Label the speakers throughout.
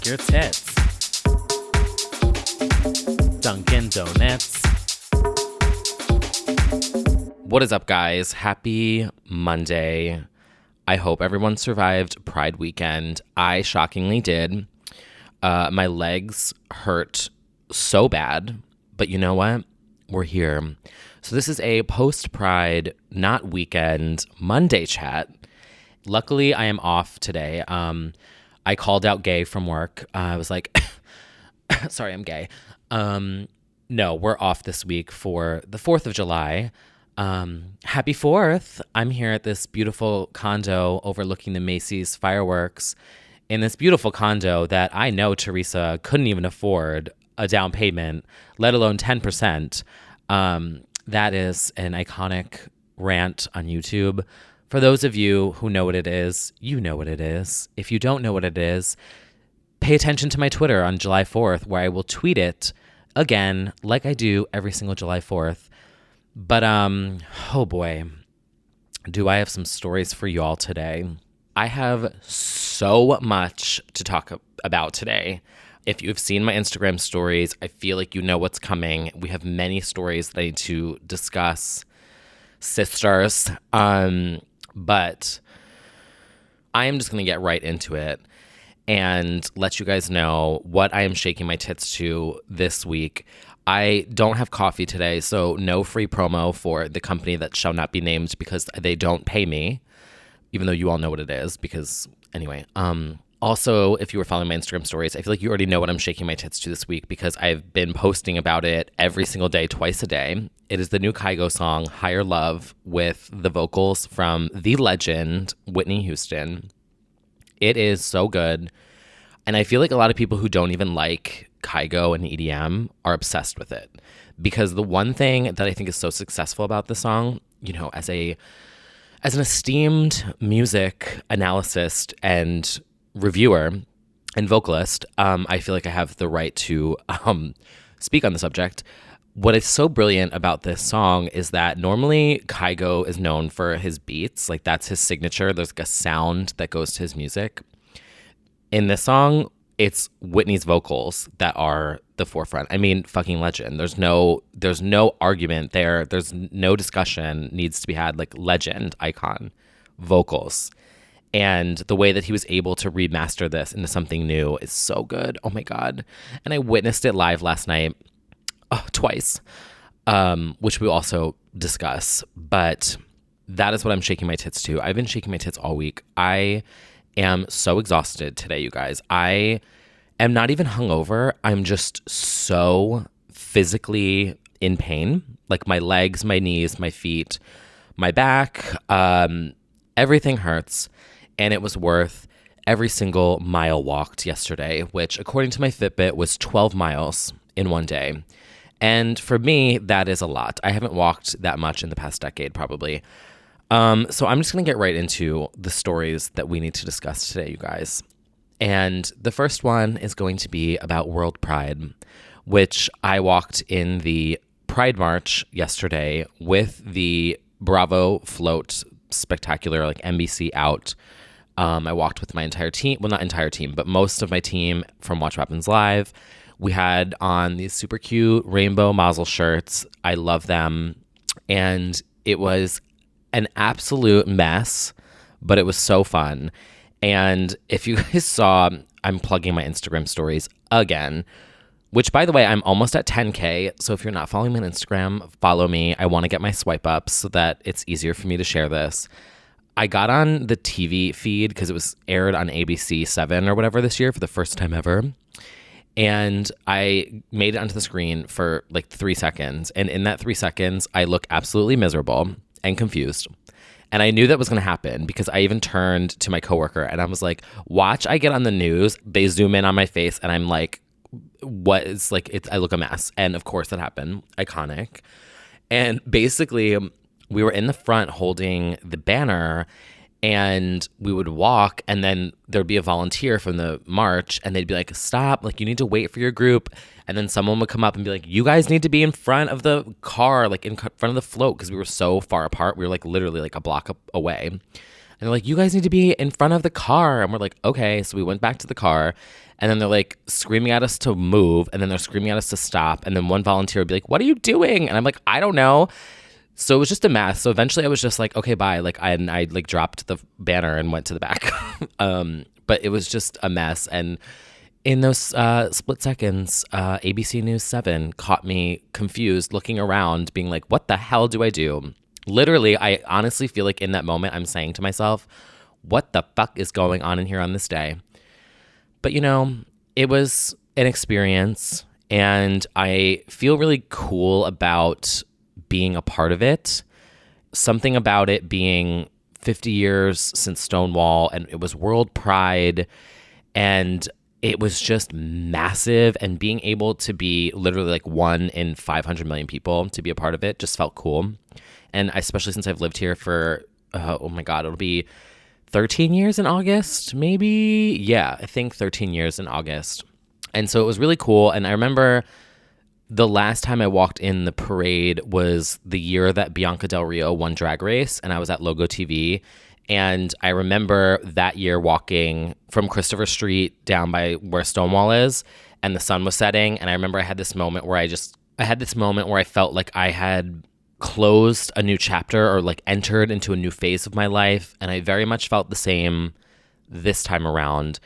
Speaker 1: your tits. Dunkin' Donuts. What is up, guys? Happy Monday. I hope everyone survived Pride weekend. I shockingly did. My legs hurt so bad, but you know what? We're here. So this is a post-Pride, not weekend, Monday chat. Luckily, I am off today. I called out gay from work. I was like, sorry, I'm gay. No, we're off this week for the 4th of July. Happy 4th. I'm here at this beautiful condo overlooking the Macy's fireworks in this beautiful condo that I know Teresa couldn't even afford a down payment, let alone 10%. That is an iconic rant on YouTube. For those of you who know what it is, you know what it is. If you don't know what it is, pay attention to my Twitter on July 4th, where I will tweet it again, like I do every single July 4th. But, oh boy, do I have some stories for you all today. I have so much to talk about today. If you've seen my Instagram stories, I feel like you know what's coming. We have many stories that I need to discuss, sisters. But I am just going to get right into it and let you guys know what I am shaking my tits to this week. I don't have coffee today, so no free promo for the company that shall not be named because they don't pay me, even though you all know what it is because, anyway. Also, if you were following my Instagram stories, I feel like you already know what I'm shaking my tits to this week because I've been posting about it every single day, twice a day. It is the new Kygo song, Higher Love, with the vocals from the legend, Whitney Houston. It is so good. And I feel like a lot of people who don't even like Kygo and EDM are obsessed with it. Because the one thing that I think is so successful about the song, you know, as an esteemed music analyst and reviewer and vocalist, I feel like I have the right to speak on the subject. What is so brilliant about this song is that normally Kygo is known for his beats, like that's his signature. There's like a sound that goes to his music. In this song, it's Whitney's vocals that are the forefront. I mean, fucking legend. There's no argument there. There's no discussion needs to be had. Like legend, icon, vocals. And the way that he was able to remaster this into something new is so good. Oh my God. And I witnessed it live last night, twice, which we also discuss. But that is what I'm shaking my tits to. I've been shaking my tits all week. I am so exhausted today, you guys. I am not even hungover. I'm just so physically in pain. Like my legs, my knees, my feet, my back, everything hurts. And it was worth every single mile walked yesterday, which according to my Fitbit was 12 miles in one day. And for me, that is a lot. I haven't walked that much in the past decade, probably. So I'm just going to get right into the stories that we need to discuss today, you guys. And the first one is going to be about World Pride, which I walked in the Pride March yesterday with the Bravo Float Spectacular, like NBC out. I walked with my entire team. Well, not entire team, but most of my team from Watch What Happens Live. We had on these super cute rainbow Mazel shirts. I love them. And it was an absolute mess, but it was so fun. And if you guys saw, I'm plugging my Instagram stories again, which, by the way, I'm almost at 10K. So if you're not following me on Instagram, follow me. I want to get my swipe ups so that it's easier for me to share this. I got on the TV feed because it was aired on ABC 7 or whatever this year for the first time ever. And I made it onto the screen for like 3 seconds. And in that 3 seconds, I look absolutely miserable and confused. And I knew that was going to happen because I even turned to my coworker and I was like, watch, I get on the news. They zoom in on my face and I'm like, what is like, I look a mess. And of course that happened. Iconic. And basically, we were in the front holding the banner and we would walk and then there'd be a volunteer from the march and they'd be like, stop, like you need to wait for your group. And then someone would come up and be like, you guys need to be in front of the car, like in front of the float, because we were so far apart. We were like literally like a block away. And they're like, you guys need to be in front of the car. And we're like, okay. So we went back to the car And then they're like screaming at us to move. And then they're screaming at us to stop. And then one volunteer would be like, what are you doing? And I'm like, I don't know. So it was just a mess. So eventually I was just like, okay, bye. Like I like dropped the banner and went to the back. But it was just a mess. And in those split seconds, ABC News 7 caught me confused, looking around, being like, what the hell do I do? Literally, I honestly feel like in that moment, I'm saying to myself, what the fuck is going on in here on this day? But, you know, it was an experience, and I feel really cool about being a part of it. Something about it being 50 years since Stonewall, and it was World Pride, and it was just massive, and being able to be literally like 1 in 500 million people to be a part of it just felt cool. And especially since I've lived here for, oh my God, it'll be 13 years in August, maybe? Yeah, I think 13 years in August. And so it was really cool. And I remember the last time I walked in the parade was the year that Bianca Del Rio won Drag Race, and I was at Logo TV. And I remember that year walking from Christopher Street down by where Stonewall is, and the sun was setting. And I remember I had this moment where I felt like I had closed a new chapter, or like entered into a new phase of my life. And I very much felt the same this time around,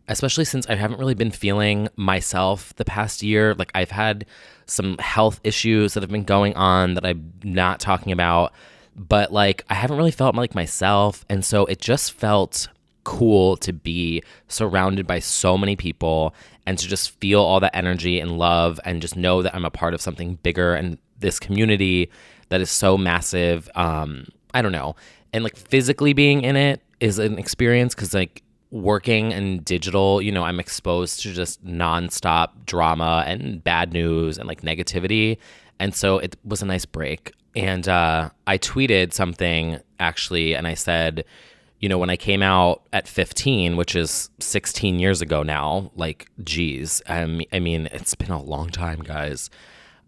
Speaker 1: especially since I haven't really been feeling myself the past year. Like I've had some health issues that have been going on that I'm not talking about, but like I haven't really felt like myself. And so it just felt cool to be surrounded by so many people and to just feel all that energy and love, and just know that I'm a part of something bigger, and this community that is so massive. I don't know. And like physically being in it is an experience, because like working in digital, you know, I'm exposed to just nonstop drama and bad news and like negativity. And so it was a nice break. And I tweeted something actually, and I said, you know, when I came out at 15, which is 16 years ago now, like, geez, I mean, it's been a long time, guys.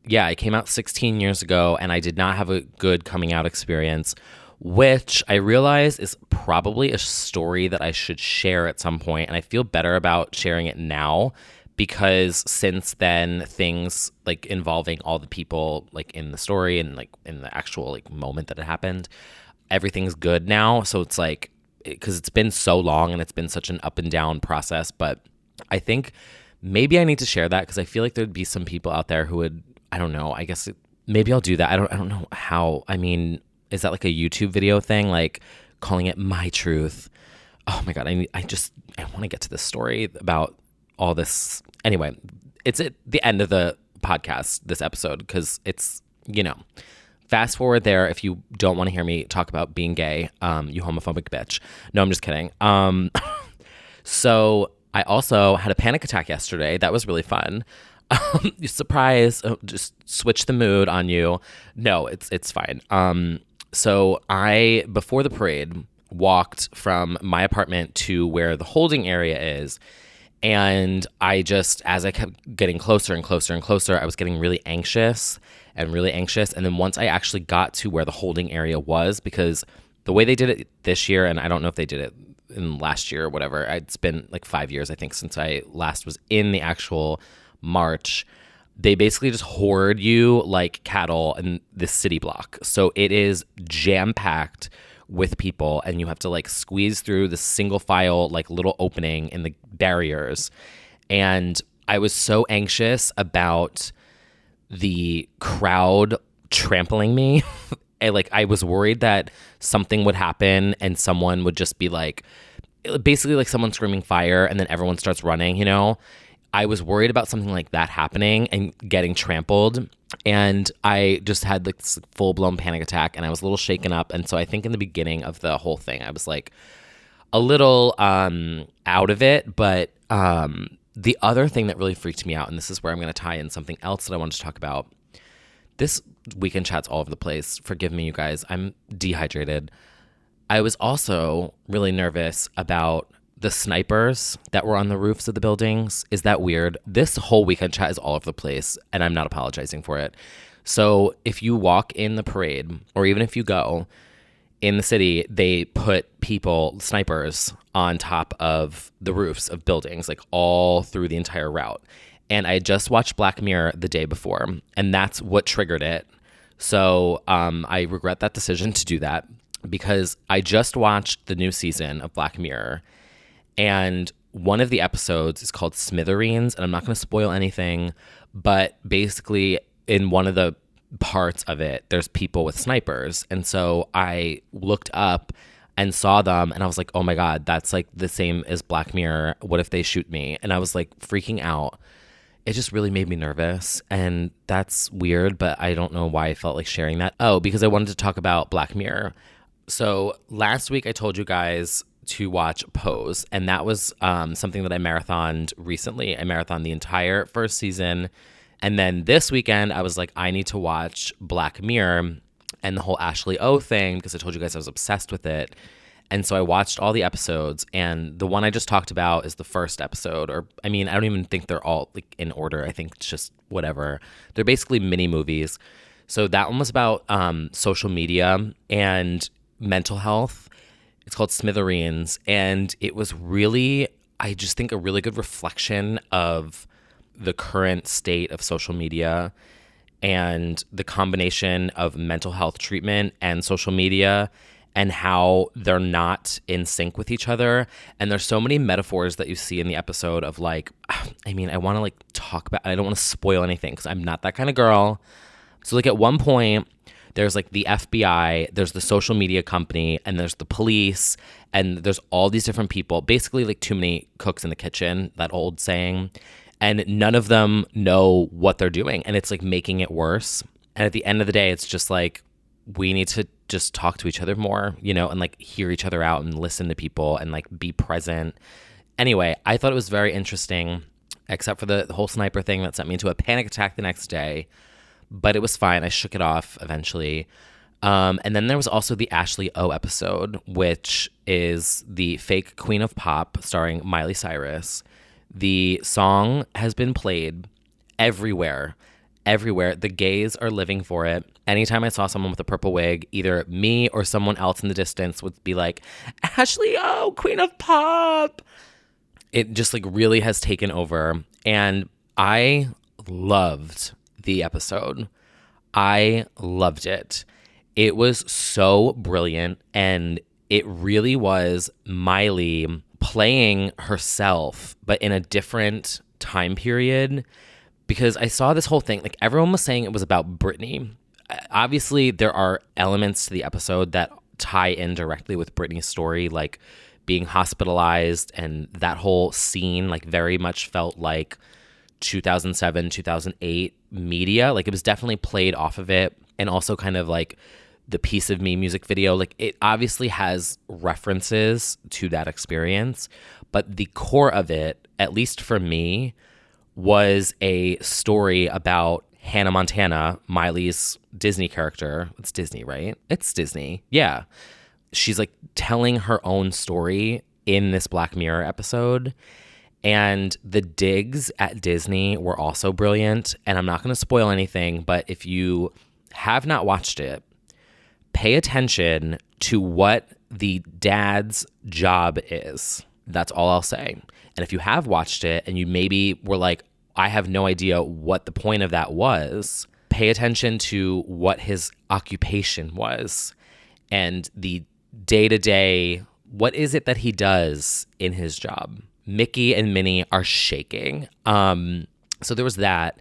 Speaker 1: Yeah, I came out 16 years ago, and I did not have a good coming out experience, which I realize is probably a story that I should share at some point. And I feel better about sharing it now, because since then, things like involving all the people like in the story and like in the actual like moment that it happened, everything's good now. So it's like, because it's been so long and it's been such an up and down process. But I think maybe I need to share that, because I feel like there'd be some people out there who would, I don't know, I guess maybe I'll do that. I don't know how. I mean, is that like a YouTube video thing, like calling it My Truth? Oh my God, I want to get to this story about all this. Anyway, it's at the end of the podcast, this episode, because it's, you know, fast forward there if you don't want to hear me talk about being gay, you homophobic bitch. No, I'm just kidding. So I also had a panic attack yesterday. That was really fun. Surprise, just switch the mood on you. No, it's fine. So I, before the parade, walked from my apartment to where the holding area is. And I just, as I kept getting closer and closer and closer, I was getting really anxious. And then once I actually got to where the holding area was, because the way they did it this year, and I don't know if they did it in last year or whatever, it's been like 5 years, I think, since I last was in the actual march. They basically just hoard you like cattle in this city block. So it is jam-packed with people, and you have to like squeeze through the single file like little opening in the barriers. And I was so anxious about the crowd trampling me. I was worried that something would happen and someone would just be like, basically like someone screaming fire, and then everyone starts running, you know? I was worried about something like that happening and getting trampled. And I just had like this full-blown panic attack, and I was a little shaken up. And so I think in the beginning of the whole thing, I was like a little out of it. But the other thing that really freaked me out, and this is where I'm going to tie in something else that I wanted to talk about. This weekend chat's all over the place. Forgive me, you guys. I'm dehydrated. I was also really nervous about the snipers that were on the roofs of the buildings. Is that weird? This whole weekend chat is all over the place, and I'm not apologizing for it. So if you walk in the parade, or even if you go, in the city, they put snipers on top of the roofs of buildings, like all through the entire route. And I had just watched Black Mirror the day before, and that's what triggered it. So I regret that decision to do that, because I just watched the new season of Black Mirror, and one of the episodes is called Smithereens, and I'm not going to spoil anything, but basically in one of the parts of it, there's people with snipers. And so I looked up and saw them, and I was like, oh my God, that's like the same as Black Mirror. What if they shoot me? And I was like freaking out. It just really made me nervous, and that's weird, but I don't know why I felt like sharing that. Oh, because I wanted to talk about Black Mirror. So last week I told you guys to watch Pose, and that was something that I marathoned recently. I marathoned the entire first season, and then this weekend I was like, I need to watch Black Mirror and the whole Ashley O thing, because I told you guys I was obsessed with it. And so I watched all the episodes, and the one I just talked about is the first episode. Or, I mean, I don't even think they're all like in order. I think it's just whatever. They're basically mini movies. So that one was about social media and mental health. It's called Smithereens, and it was really, I just think, a really good reflection of the current state of social media and the combination of mental health treatment and social media, and how they're not in sync with each other. And there's so many metaphors that you see in the episode of like, I mean, I want to like talk about, I don't want to spoil anything because I'm not that kind of girl. So like at one point, there's like the FBI, there's the social media company, and there's the police, and there's all these different people, basically like too many cooks in the kitchen, that old saying, and none of them know what they're doing, and it's like making it worse. And at the end of the day, it's just like, we need to just talk to each other more, you know, and like hear each other out and listen to people and like be present. Anyway, I thought it was very interesting, except for the whole sniper thing that sent me into a panic attack the next day. But it was fine. I shook it off eventually. And then there was also the Ashley O episode, which is the fake Queen of Pop starring Miley Cyrus. The song has been played everywhere. The gays are living for it. Anytime I saw someone with a purple wig, either me or someone else in the distance would be like, Ashley O, Queen of Pop. It just like really has taken over. And I loved the episode. I loved it. It was so brilliant, and it really was Miley playing herself, but in a different time period, because I saw this whole thing, like everyone was saying it was about Britney. Obviously, there are elements to the episode that tie in directly with Britney's story, like being hospitalized, and that whole scene like very much felt like 2007, 2008 media. Like it was definitely played off of it, and also kind of like the Piece of Me music video. Like it obviously has references to that experience, but the core of it, at least for me, was a story about Hannah Montana, Miley's Disney character. It's Disney, right? It's Disney. Yeah. She's like telling her own story in this Black Mirror episode. And the digs at Disney were also brilliant. And I'm not going to spoil anything, but if you have not watched it, pay attention to what the dad's job is. That's all I'll say. And if you have watched it and you maybe were like, I have no idea what the point of that was, pay attention to what his occupation was and the day-to-day, what is it that he does in his job? Mickey and Minnie are shaking. So there was that.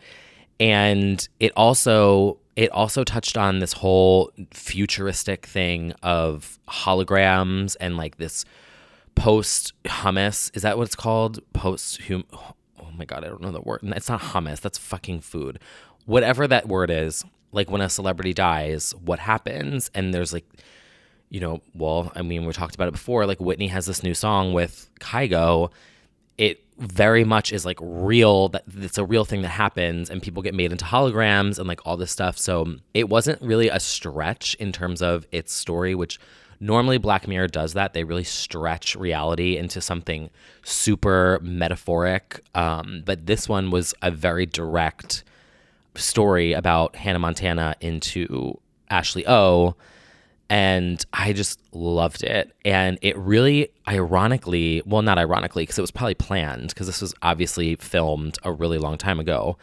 Speaker 1: And it also touched on this whole futuristic thing of holograms and like this post-hummus. Is that what it's called? Oh my God, I don't know the word. It's not hummus. That's fucking food. Whatever that word is, like when a celebrity dies, what happens? And there's like, you know, well, I mean, we talked about it before. Like Whitney has this new song with Kygo. It very much is like real, that it's a real thing that happens, and people get made into holograms and like all this stuff. So it wasn't really a stretch in terms of its story, which normally Black Mirror does that. They really stretch reality into something super metaphoric. But this one was a very direct story about Hannah Montana into Ashley O. And I just loved it. And it really ironically, well, not ironically, because it was probably planned, because this was obviously filmed a really long time ago.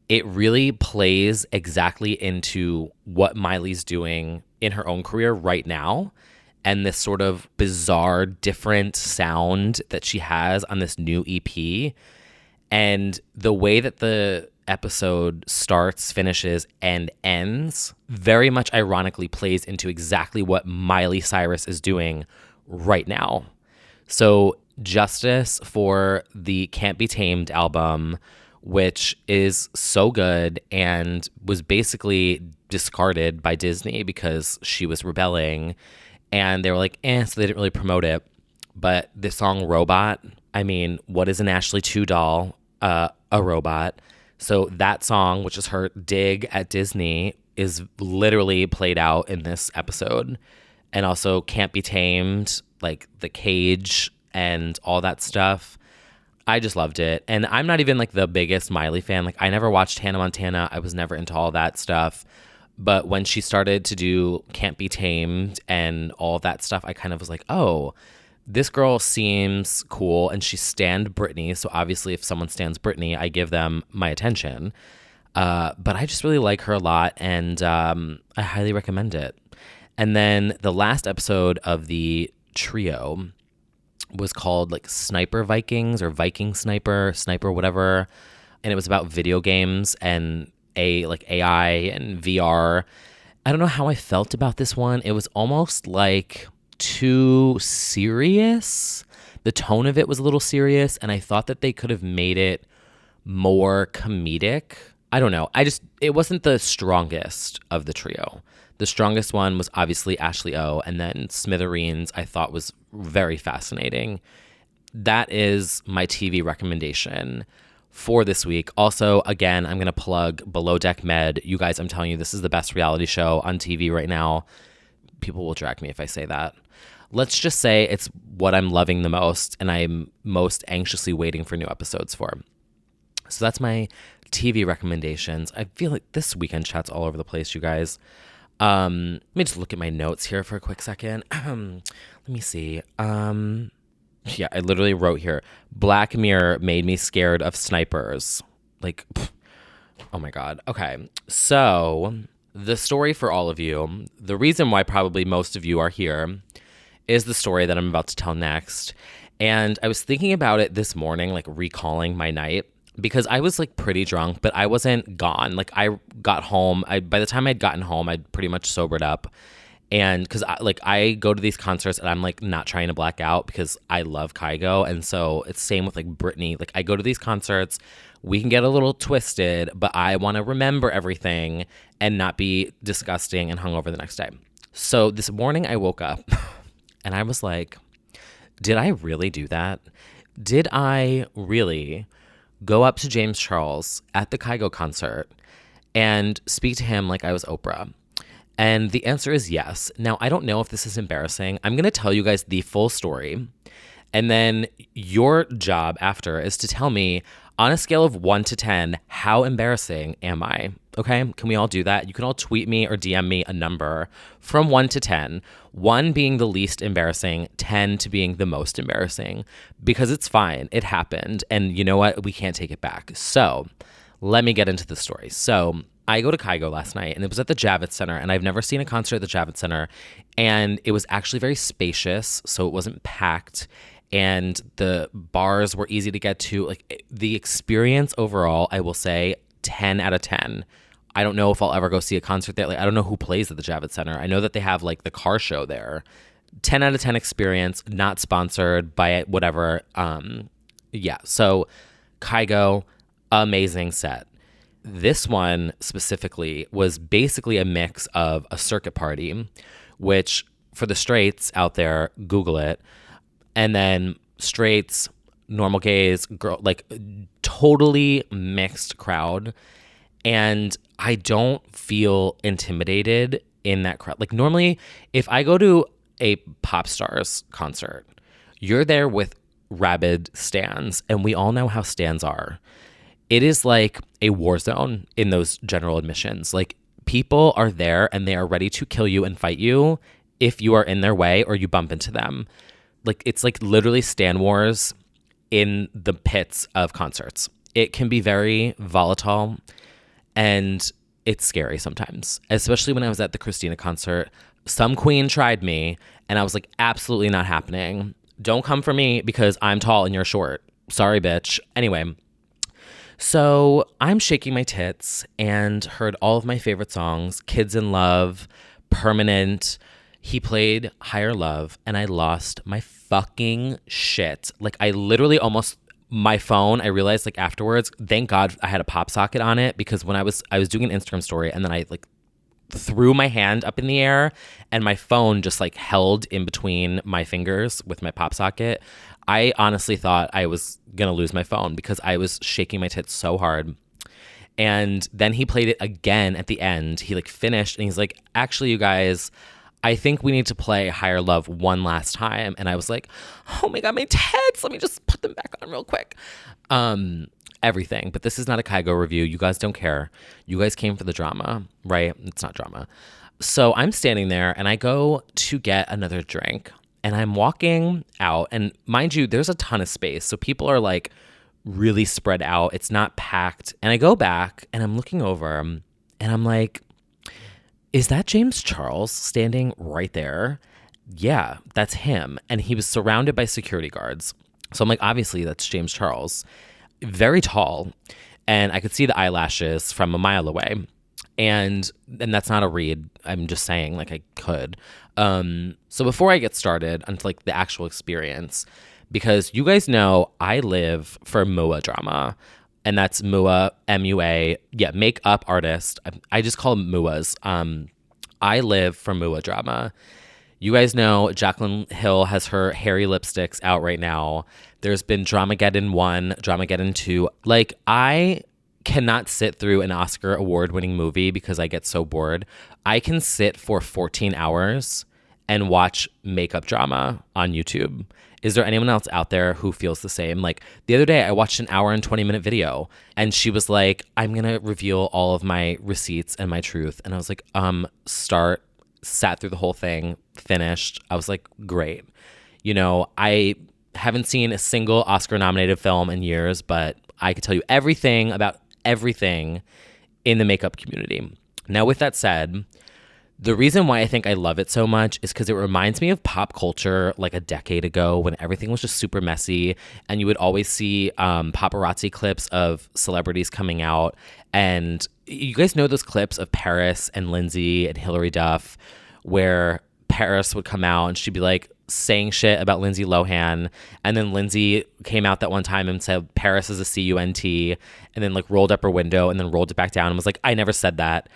Speaker 1: It really plays exactly into what Miley's doing in her own career right now, and this sort of bizarre, different sound that she has on this new EP. And the way that the episode starts, finishes, and ends very much ironically plays into exactly what Miley Cyrus is doing right now. So, justice for the Can't Be Tamed album, which is so good and was basically discarded by Disney because she was rebelling. And they were like, so they didn't really promote it. But the song Robot, I mean, what is an Ashley 2 doll? A robot. So that song, which is her dig at Disney, is literally played out in this episode. And also Can't Be Tamed, like the cage and all that stuff. I just loved it. And I'm not even like the biggest Miley fan. Like I never watched Hannah Montana. I was never into all that stuff. But when she started to do Can't Be Tamed and all that stuff, I kind of was like, oh, this girl seems cool, and she stanned Britney. So obviously if someone stands Britney, I give them my attention. But I just really like her a lot, and I highly recommend it. And then the last episode of the trio was called like Sniper Vikings or Viking Sniper, whatever. And it was about video games and like AI and VR. I don't know how I felt about this one. It was almost like too serious. The tone of it was a little serious, and I thought that they could have made it more comedic. I don't know. It wasn't the strongest of the trio. The strongest one was obviously Ashley O, and then Smithereens I thought was very fascinating. That is my TV recommendation for this week. Also, again, I'm going to plug Below Deck Med. You guys, I'm telling you, this is the best reality show on TV right now. People will drag me if I say that. Let's just say it's what I'm loving the most and I'm most anxiously waiting for new episodes for. So that's my TV recommendations. I feel like this weekend chat's all over the place, you guys. Let me just look at my notes here for a quick second. Let me see. Yeah, I literally wrote here, Black Mirror made me scared of snipers. Like, oh my God. Okay, so the story for all of you, the reason why probably most of you are here is the story that I'm about to tell next. And I was thinking about it this morning, like recalling my night, because I was like pretty drunk, but I wasn't gone. Like I got home. By the time I'd gotten home, I'd pretty much sobered up. And because I go to these concerts and I'm like not trying to black out because I love Kygo. And so it's same with like Britney. Like I go to these concerts, we can get a little twisted, but I want to remember everything and not be disgusting and hungover the next day. So this morning I woke up and I was like, did I really do that? Did I really go up to James Charles at the Kygo concert and speak to him like I was Oprah? And the answer is yes. Now, I don't know if this is embarrassing. I'm going to tell you guys the full story. And then your job after is to tell me on a scale of 1 to 10, how embarrassing am I? Okay? Can we all do that? You can all tweet me or DM me a number from 1 to 10. 1 being the least embarrassing, 10 to being the most embarrassing. Because it's fine. It happened. And you know what? We can't take it back. So let me get into the story. So I go to Kygo last night, and it was at the Javits Center, and I've never seen a concert at the Javits Center, and it was actually very spacious, so it wasn't packed, and the bars were easy to get to. Like the experience overall, I will say 10 out of 10. I don't know if I'll ever go see a concert there. Like I don't know who plays at the Javits Center. I know that they have like the car show there. 10 out of 10 experience, not sponsored by whatever. Yeah, so Kygo, amazing set. This one specifically was basically a mix of a circuit party, which for the straights out there, Google it, and then straights, normal gays, girl, like totally mixed crowd. And I don't feel intimidated in that crowd. Like normally, if I go to a pop stars concert, you're there with rabid stans, and we all know how stans are. It is like a war zone in those general admissions. Like People are there and they are ready to kill you and fight you if you are in their way or you bump into them. Like, it's like literally Stan Wars in the pits of concerts. It can be very volatile and it's scary sometimes, especially when I was at the Christina concert. Some queen tried me and I was like, absolutely not happening. Don't come for me because I'm tall and you're short. Sorry, bitch. Anyway, so I'm shaking my tits and heard all of my favorite songs, Kids in Love, Permanent. He played Higher Love and I lost my fucking shit. Like, I literally almost, my phone, I realized like afterwards, thank God I had a pop socket on it, because when I was doing an Instagram story and then I like threw my hand up in the air and my phone just like held in between my fingers with my pop socket. I honestly thought I was gonna lose my phone because I was shaking my tits so hard. And then he played it again at the end. He like finished and he's like, actually, you guys, I think we need to play Higher Love one last time. And I was like, oh my God, my tits. Let me just put them back on real quick. Everything. But this is not a Kygo review. You guys don't care. You guys came for the drama, right? It's not drama. So I'm standing there and I go to get another drink and I'm walking out. And mind you, there's a ton of space. So people are like really spread out. It's not packed. And I go back and I'm looking over and I'm like, is that James Charles standing right there? Yeah, that's him. And he was surrounded by security guards. So I'm like, obviously that's James Charles. Very tall. And I could see the eyelashes from a mile away. And that's not a read. I'm just saying, like, I could. So before I get started onto like the actual experience, because you guys know I live for MUA drama. And that's MUA, M-U-A. Yeah, makeup artist. I just call them MUAs. I live for MUA drama. You guys know Jaclyn Hill has her hairy lipsticks out right now. There's been Dramageddon 1, Dramageddon 2. Like, I cannot sit through an Oscar award-winning movie because I get so bored. I can sit for 14 hours and watch makeup drama on YouTube. Is there anyone else out there who feels the same? Like, the other day I watched an hour and 20-minute video and she was like, I'm going to reveal all of my receipts and my truth. And I was like, sat through the whole thing, finished. I was like, great. You know, I haven't seen a single Oscar-nominated film in years, but I could tell you everything about everything in the makeup community. Now, with that said, the reason why I think I love it so much is because it reminds me of pop culture like a decade ago when everything was just super messy and you would always see paparazzi clips of celebrities coming out. And you guys know those clips of Paris and Lindsay and Hilary Duff where Paris would come out and she'd be like saying shit about Lindsay Lohan. And then Lindsay came out that one time and said Paris is a C-U-N-T and then like rolled up her window and then rolled it back down and was like, I never said that.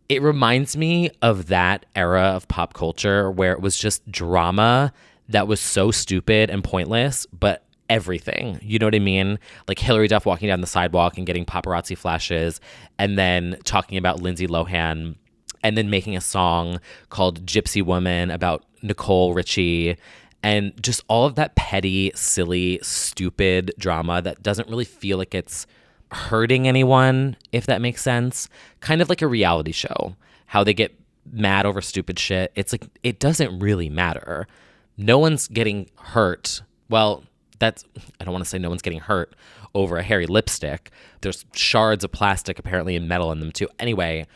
Speaker 1: It reminds me of that era of pop culture where it was just drama that was so stupid and pointless, but everything. You know what I mean? Like Hilary Duff walking down the sidewalk and getting paparazzi flashes and then talking about Lindsay Lohan and then making a song called Gypsy Woman about Nicole Richie and just all of that petty, silly, stupid drama that doesn't really feel like it's hurting anyone, if that makes sense. Kind of like a reality show, how they get mad over stupid shit. It's like, it doesn't really matter. No one's getting hurt. Well, I don't want to say no one's getting hurt over a hairy lipstick. There's shards of plastic apparently and metal in them too. Anyway,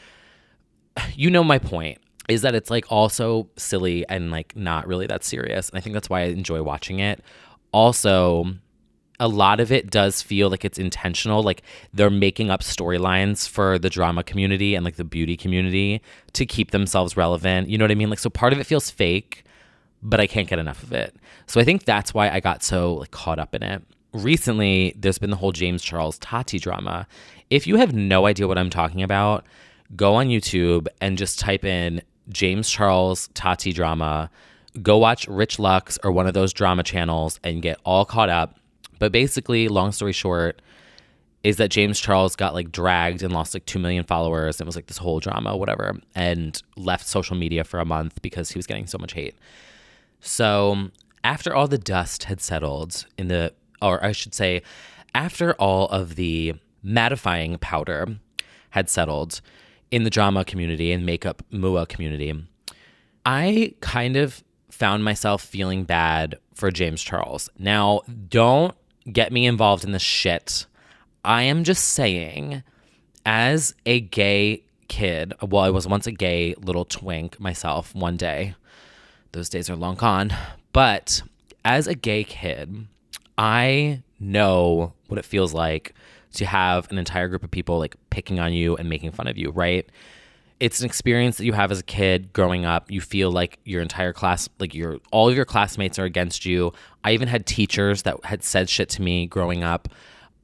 Speaker 1: you know my point is that it's like also silly and like not really that serious. And I think that's why I enjoy watching it. Also, a lot of it does feel like it's intentional. Like they're making up storylines for the drama community and like the beauty community to keep themselves relevant. You know what I mean? Like, so part of it feels fake, but I can't get enough of it. So I think that's why I got so like caught up in it. Recently, there's been the whole James Charles Tati drama. If you have no idea what I'm talking about, go on YouTube and just type in James Charles Tati drama. Go watch Rich Lux or one of those drama channels and get all caught up. But basically, long story short, is that James Charles got like dragged and lost like 2 million followers. It was like this whole drama, whatever, and left social media for a month because he was getting so much hate. So after all the dust had settled or I should say, after all of the mattifying powder had settled, in the drama community and makeup MUA community, I kind of found myself feeling bad for James Charles. Now, don't get me involved in this shit. I am just saying, as a gay kid, well, I was once a gay little twink myself one day. Those days are long gone. But as a gay kid, I know what it feels like to have an entire group of people like picking on you and making fun of you, right? It's an experience that you have as a kid growing up. You feel like your entire class, like all of your classmates are against you. I even had teachers that had said shit to me growing up.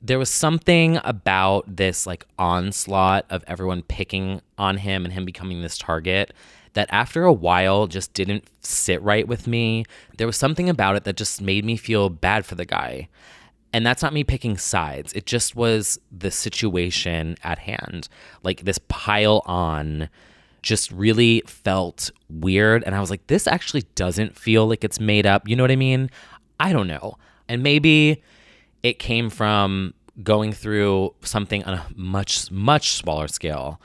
Speaker 1: There was something about this like onslaught of everyone picking on him and him becoming this target that after a while just didn't sit right with me. There was something about it that just made me feel bad for the guy. And that's not me picking sides. It just was the situation at hand. Like this pile on just really felt weird. And I was like, this actually doesn't feel like it's made up. You know what I mean? I don't know. And maybe it came from going through something on a much, much smaller scale.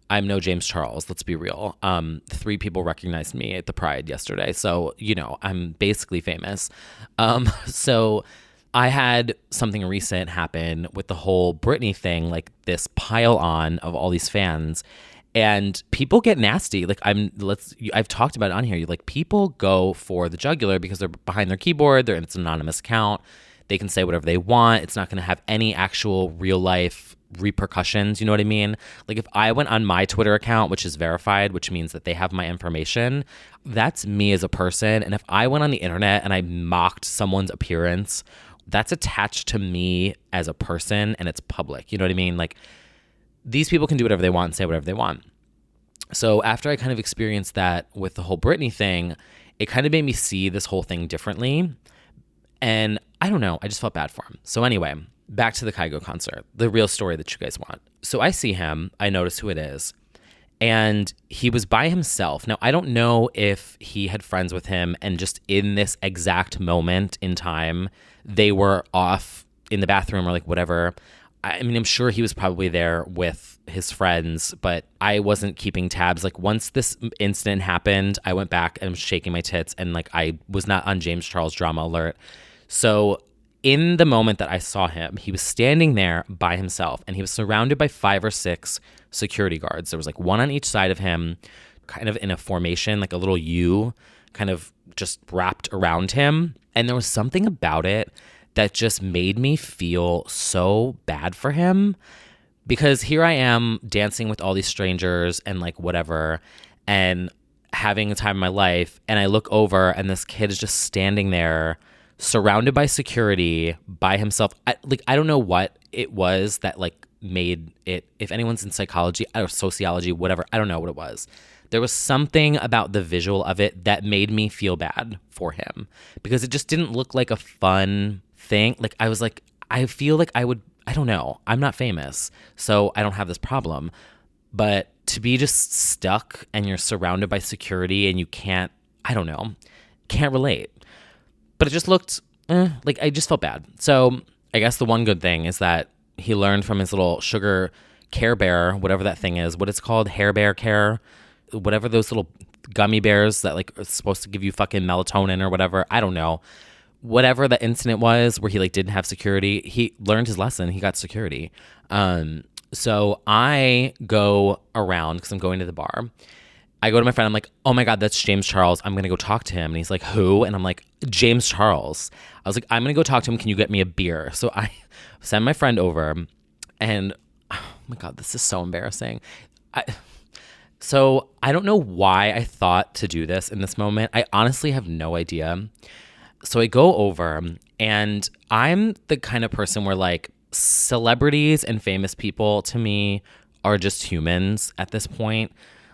Speaker 1: I'm no James Charles, let's be real. 3 people recognized me at the Pride yesterday. So, I'm basically famous. So I had something recent happen with the whole Britney thing, like this pile on of all these fans, and people get nasty. Like I've talked about it on here. Like people go for the jugular because they're behind their keyboard. It's an anonymous account. They can say whatever they want. It's not going to have any actual real life repercussions. You know what I mean? Like if I went on my Twitter account, which is verified, which means that they have my information, that's me as a person. And if I went on the internet and I mocked someone's appearance, that's attached to me as a person and it's public. You know what I mean? Like these people can do whatever they want and say whatever they want. So after I kind of experienced that with the whole Britney thing, it kind of made me see this whole thing differently. And I don't know, I just felt bad for him. So anyway, back to the Kygo concert, the real story that you guys want. So I see him, I notice who it is. And he was by himself. Now, I don't know if he had friends with him and just in this exact moment in time, they were off in the bathroom or like whatever. I mean, I'm sure he was probably there with his friends, but I wasn't keeping tabs. Like once this incident happened, I went back and was shaking my tits and like I was not on James Charles drama alert. So in the moment that I saw him, he was standing there by himself and he was surrounded by 5 or 6 security guards. There was like one on each side of him, kind of in a formation, like a little U, kind of just wrapped around him. And there was something about it that just made me feel so bad for him because here I am dancing with all these strangers and like whatever and having a time of my life. And I look over and this kid is just standing there surrounded by security by himself. I don't know what it was that like made it, if anyone's in psychology or sociology, whatever, I don't know what it was. There was something about the visual of it that made me feel bad for him because it just didn't look like a fun thing. Like I was like, I feel like I don't know. I'm not famous, so I don't have this problem. But to be just stuck and you're surrounded by security and you can't relate. But it just looked like I just felt bad. So I guess the one good thing is that he learned from his little sugar Care Bear, whatever that thing is, what it's called, Hair Bear Care, whatever those little gummy bears that like are supposed to give you fucking melatonin or whatever. I don't know. Whatever the incident was where he like didn't have security, he learned his lesson. He got security. So I go around because I'm going to the bar. I go to my friend. I'm like, oh my God, that's James Charles. I'm going to go talk to him. And he's like, who? And I'm like, James Charles. I was like, I'm going to go talk to him. Can you get me a beer? So I send my friend over and oh my God, this is so embarrassing. So I don't know why I thought to do this in this moment. I honestly have no idea. So I go over and I'm the kind of person where like celebrities and famous people to me are just humans at this point.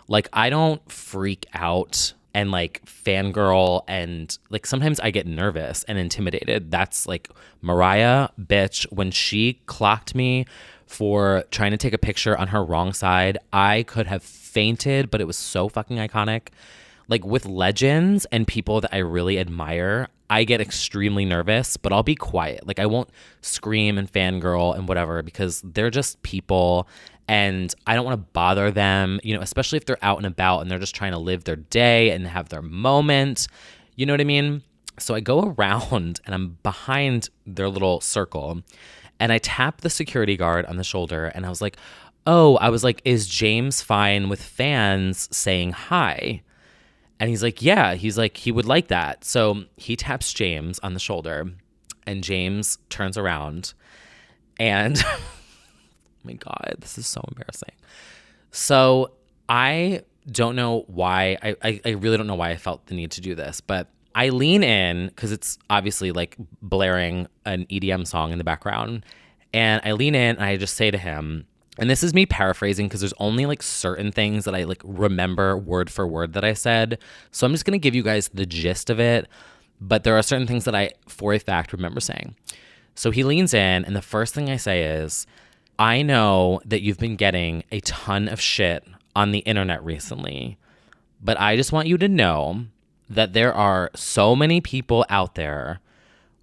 Speaker 1: Like I don't freak out and like fangirl and like sometimes I get nervous and intimidated. That's like Mariah, bitch, when she clocked me for trying to take a picture on her wrong side, I could have fainted, but it was so fucking iconic. like with legends and people that I really admire, I get extremely nervous, but I'll be quiet. Like I won't scream and fangirl and whatever because they're just people and I don't want to bother them, you know, especially if they're out and about and they're just trying to live their day and have their moment. You know what I mean? So I go around and I'm behind their little circle and I tap the security guard on the shoulder and I was like, oh, I was like, is James fine with fans saying hi? And he's like, yeah, he's like, he would like that. So he taps James on the shoulder and James turns around and oh my God, this is so embarrassing. So I don't know why, I really don't know why I felt the need to do this, but I lean in because it's obviously like blaring an EDM song in the background. And I lean in and I just say to him, and this is me paraphrasing because there's only like certain things that I like remember word for word that I said. So I'm just going to give you guys the gist of it. But there are certain things that I, for a fact, remember saying. So he leans in and the first thing I say is, I know that you've been getting a ton of shit on the internet recently, but I just want you to know that there are so many people out there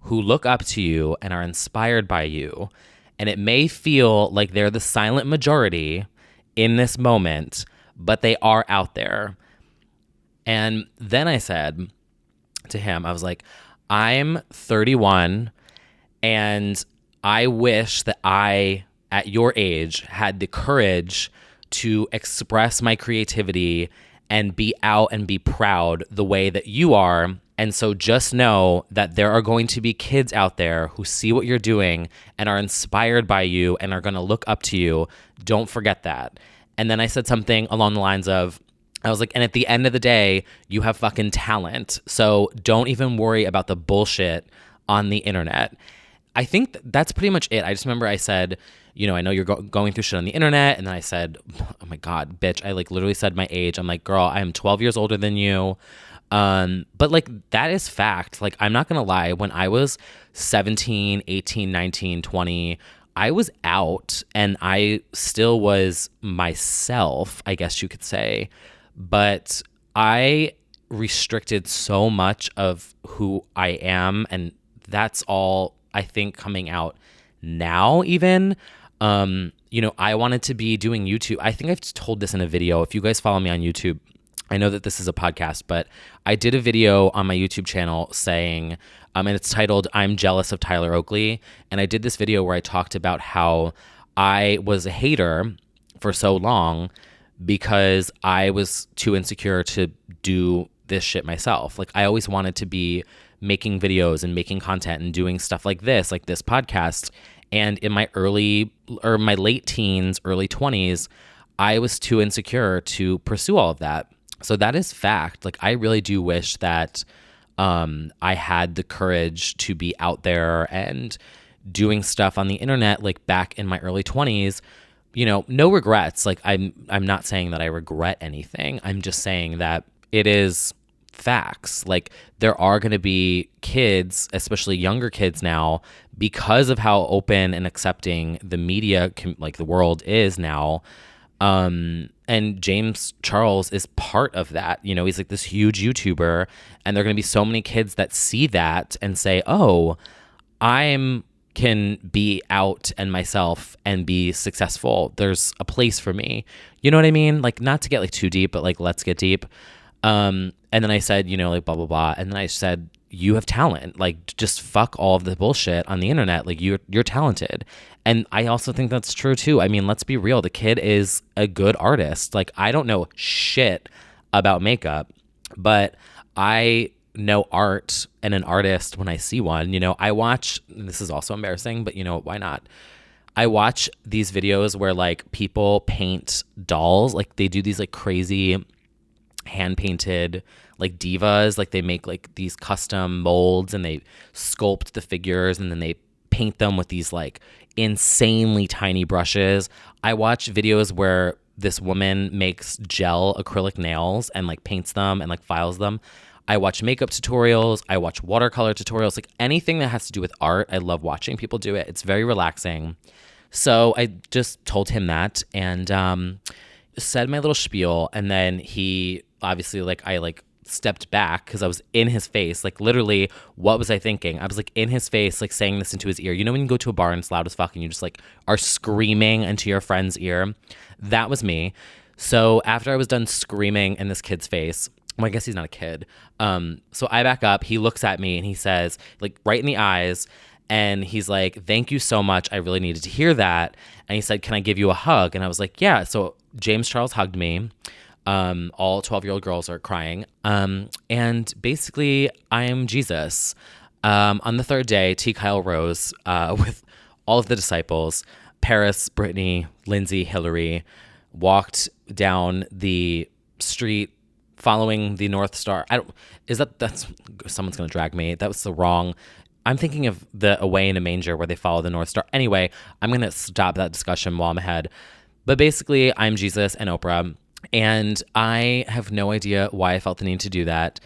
Speaker 1: who look up to you and are inspired by you. And it may feel like they're the silent majority in this moment, but they are out there. And then I said to him, I was like, I'm 31 and I wish that I, at your age, had the courage to express my creativity and be out and be proud the way that you are. And so just know that there are going to be kids out there who see what you're doing and are inspired by you and are going to look up to you. Don't forget that. And then I said something along the lines of, I was like, and at the end of the day, you have fucking talent. So don't even worry about the bullshit on the internet. I think that's pretty much it. I just remember I said, you know, I know you're going through shit on the internet. And then I said, oh my God, bitch. I like literally said my age. I'm like, girl, I am 12 years older than you. But like that is fact. Like I'm not gonna lie, when I was 17, 18, 19, 20, I was out and I still was myself, I guess you could say, but I restricted so much of who I am, and that's all I think coming out now even. You know, I wanted to be doing YouTube. I think I've told this in a video. If you guys follow me on YouTube, I know that this is a podcast, but I did a video on my YouTube channel saying, and it's titled, I'm Jealous of Tyler Oakley. And I did this video where I talked about how I was a hater for so long because I was too insecure to do this shit myself. Like I always wanted to be making videos and making content and doing stuff like this podcast. And in my my late teens, early 20s, I was too insecure to pursue all of that. So that is fact. Like, I really do wish that I had the courage to be out there and doing stuff on the internet, like back in my early 20s. You know, no regrets. Like, I'm not saying that I regret anything. I'm just saying that it is facts. Like, there are going to be kids, especially younger kids now, because of how open and accepting the media, like the world is now. And James Charles is part of that. You know, he's like this huge YouTuber, and there are going to be so many kids that see that and say, oh, can be out and myself and be successful. There's a place for me. You know what I mean? Like, not to get like too deep, but like, let's get deep. And then I said, you know, like blah, blah, blah. And then I said, you have talent. Like, just fuck all of the bullshit on the internet. Like, you're talented. And I also think that's true too. I mean, let's be real. The kid is a good artist. Like, I don't know shit about makeup, but I know art and an artist when I see one. You know, I watch, this is also embarrassing, but you know, why not? I watch these videos where like people paint dolls. Like, they do these like crazy hand painted like divas. Like, they make like these custom molds and they sculpt the figures and then they paint them with these like insanely tiny brushes. I watch videos where this woman makes gel acrylic nails and like paints them and like files them. I watch makeup tutorials. I watch watercolor tutorials. Like, anything that has to do with art, I love watching people do it. It's very relaxing. So I just told him that and said my little spiel. And then he obviously, like, I like stepped back because I was in his face. Like, literally, what was I thinking? I was like in his face, like saying this into his ear. You know when you go to a bar and it's loud as fuck and you just like are screaming into your friend's ear? That was me. So after I was done screaming in this kid's face, well, I guess he's not a kid. So I back up. He looks at me and he says, like right in the eyes, and he's like, "Thank you so much. I really needed to hear that." And he said, "Can I give you a hug?" And I was like, "Yeah." So James Charles hugged me. All 12-year-old girls are crying. And basically, I am Jesus. On the third day, T. Kyle rose with all of the disciples, Paris, Brittany, Lindsay, Hillary, walked down the street following the North Star. That's someone's going to drag me. That was the wrong. I'm thinking of the Away in a Manger where they follow the North Star. Anyway, I'm going to stop that discussion while I'm ahead. But basically, I'm Jesus and Oprah. And I have no idea why I felt the need to do that.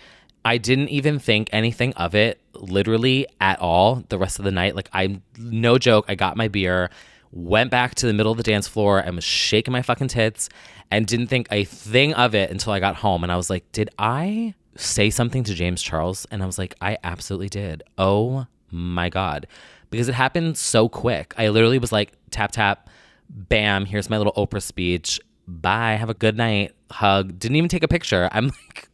Speaker 1: I didn't even think anything of it literally at all the rest of the night. Like, no joke, I got my beer, went back to the middle of the dance floor and was shaking my fucking tits and didn't think a thing of it until I got home. And I was like, did I say something to James Charles? And I was like, I absolutely did. Oh my God. Because it happened so quick. I literally was like, tap, tap, bam, here's my little Oprah speech. Bye, have a good night, hug. Didn't even take a picture. I'm like,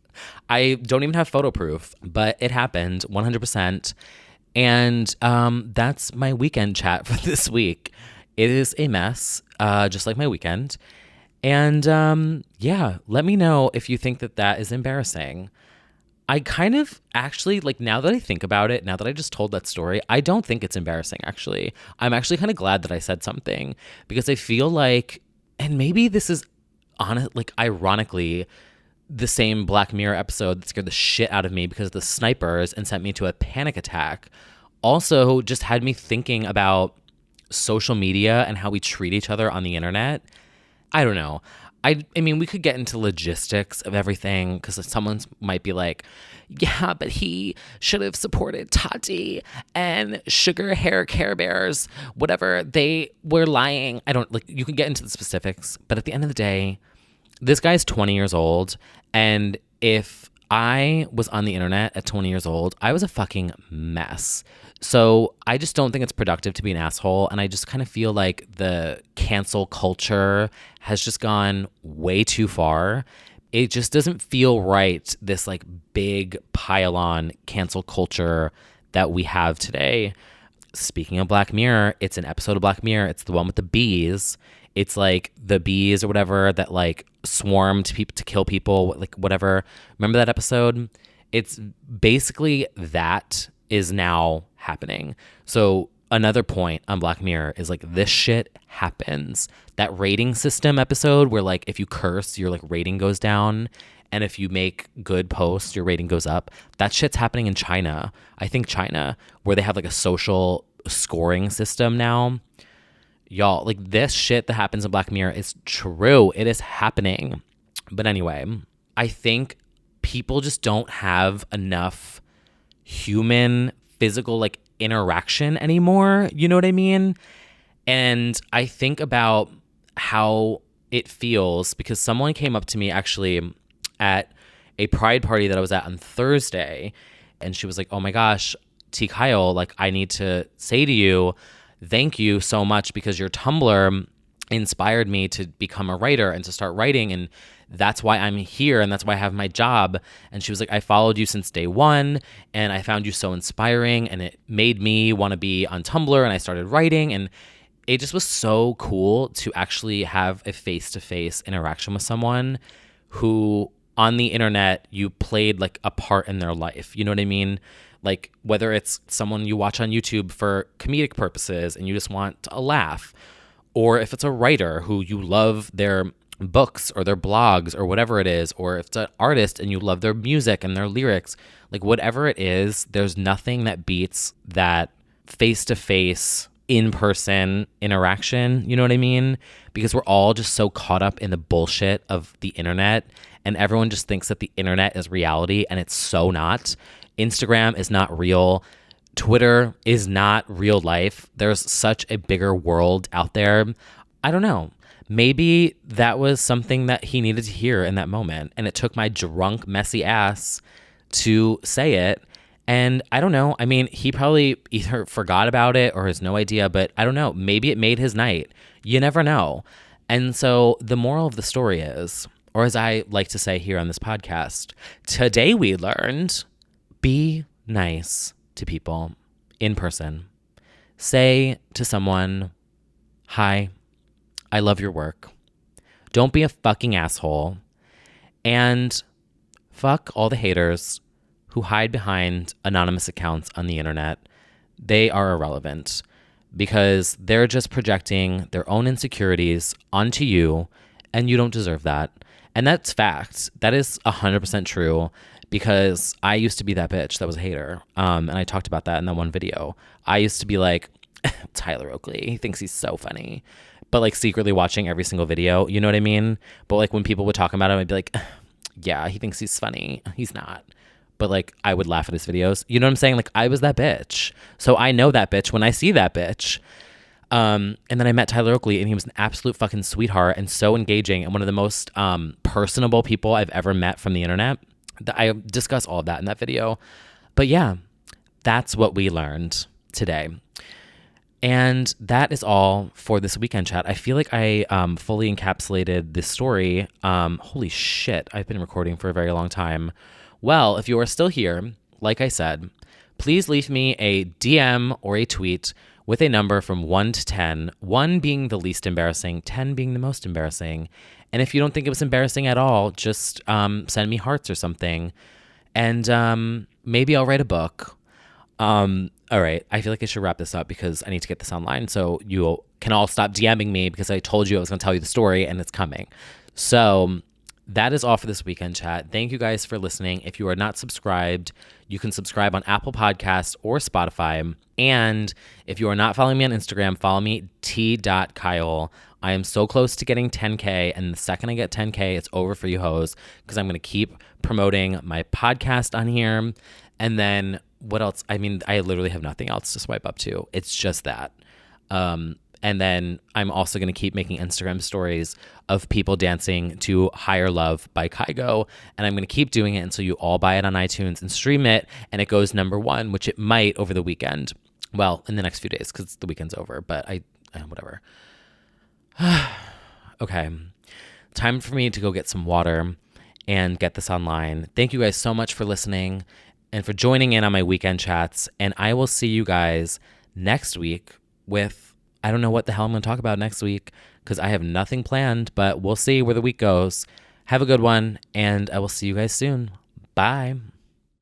Speaker 1: I don't even have photo proof, but it happened 100%. And that's my weekend chat for this week. It is a mess, just like my weekend. And yeah, let me know if you think that is embarrassing. I kind of actually, like, now that I think about it, now that I just told that story, I don't think it's embarrassing, actually. I'm actually kind of glad that I said something because I feel like, and maybe this is ironically, the same Black Mirror episode that scared the shit out of me because of the snipers and sent me to a panic attack also just had me thinking about social media and how we treat each other on the internet. I don't know. I mean, we could get into logistics of everything because someone might be like, yeah, but he should have supported Tati and Sugar Hair Care Bears, whatever. They were lying. You can get into the specifics, but at the end of the day, this guy's 20 years old. And if I was on the internet at 20 years old, I was a fucking mess. So I just don't think it's productive to be an asshole. And I just kind of feel like the cancel culture has just gone way too far. It just doesn't feel right, this like big pile-on cancel culture that we have today. Speaking of Black Mirror, it's an episode of Black Mirror. It's the one with the bees. It's like the bees or whatever that like swarm to kill people, like whatever. Remember that episode? It's basically that is now happening. So another point on Black Mirror is like this shit happens. That rating system episode where like if you curse, your like rating goes down, and if you make good posts, your rating goes up. That shit's happening in China. I think China, where they have like a social scoring system now. Y'all, like this shit that happens in Black Mirror is true. It is happening. But anyway, I think people just don't have enough human physical like interaction anymore. You know what I mean? And I think about how it feels because someone came up to me actually at a pride party that I was at on Thursday, and she was like, "Oh my gosh, T. Kyle, like I need to say to you, thank you so much because your Tumblr inspired me to become a writer and to start writing, and that's why I'm here and that's why I have my job." And she was like, "I followed you since day one and I found you so inspiring and it made me want to be on Tumblr, and I started writing." And it just was so cool to actually have a face-to-face interaction with someone who on the internet you played like a part in their life. You know what I mean? Like whether it's someone you watch on YouTube for comedic purposes and you just want a laugh, or if it's a writer who you love their books or their blogs or whatever it is, or if it's an artist and you love their music and their lyrics, like whatever it is, there's nothing that beats that face-to-face, in-person interaction. You know what I mean? Because we're all just so caught up in the bullshit of the internet, and everyone just thinks that the internet is reality, and it's so not. Instagram is not real. Twitter is not real life. There's such a bigger world out there. I don't know. maybe that was something that he needed to hear in that moment. And it took my drunk, messy ass to say it. And I don't know. I mean, he probably either forgot about it or has no idea, but I don't know. Maybe it made his night. You never know. And so the moral of the story is, or as I like to say here on this podcast, today we learned, be nice to people in person. Say to someone, hi, I love your work. Don't be a fucking asshole. And fuck all the haters who hide behind anonymous accounts on the internet. They are irrelevant because they're just projecting their own insecurities onto you, and you don't deserve that. And that's fact. That is 100% true, because I used to be that bitch that was a hater. And I talked about that in that one video. I used to be like, Tyler Oakley, he thinks he's so funny, but like secretly watching every single video, you know what I mean? But like when people would talk about him, I'd be like, yeah, he thinks he's funny. He's not. But like I would laugh at his videos. You know what I'm saying? Like I was that bitch. So I know that bitch when I see that bitch. And then I met Tyler Oakley, and he was an absolute fucking sweetheart and so engaging and one of the most personable people I've ever met from the internet. I discuss all of that in that video. But yeah, that's what we learned today. And that is all for this weekend chat. I feel like I fully encapsulated this story. Holy shit, I've been recording for a very long time. Well, if you are still here, like I said, please leave me a DM or a tweet with a number from 1 to 10, 1 being the least embarrassing, 10 being the most embarrassing. And if you don't think it was embarrassing at all, just send me hearts or something. And maybe I'll write a book. All right, I feel like I should wrap this up because I need to get this online so you can all stop DMing me, because I told you I was going to tell you the story and it's coming. So that is all for this weekend chat. Thank you guys for listening. If you are not subscribed, you can subscribe on Apple Podcasts or Spotify. And if you are not following me on Instagram, follow me t.kyle. I am so close to getting 10K. And the second I get 10K, it's over for you hoes, because I'm going to keep promoting my podcast on here. And then what else? I mean, I literally have nothing else to swipe up to. It's just that. And then I'm also going to keep making Instagram stories of people dancing to Higher Love by Kygo. And I'm going to keep doing it until you all buy it on iTunes and stream it. And it goes #1, which it might over the weekend. Well, in the next few days, because the weekend's over. But whatever. Okay. Time for me to go get some water and get this online. Thank you guys so much for listening and for joining in on my weekend chats. And I will see you guys next week with, I don't know what the hell I'm going to talk about next week, because I have nothing planned, but we'll see where the week goes. Have a good one, and I will see you guys soon. Bye.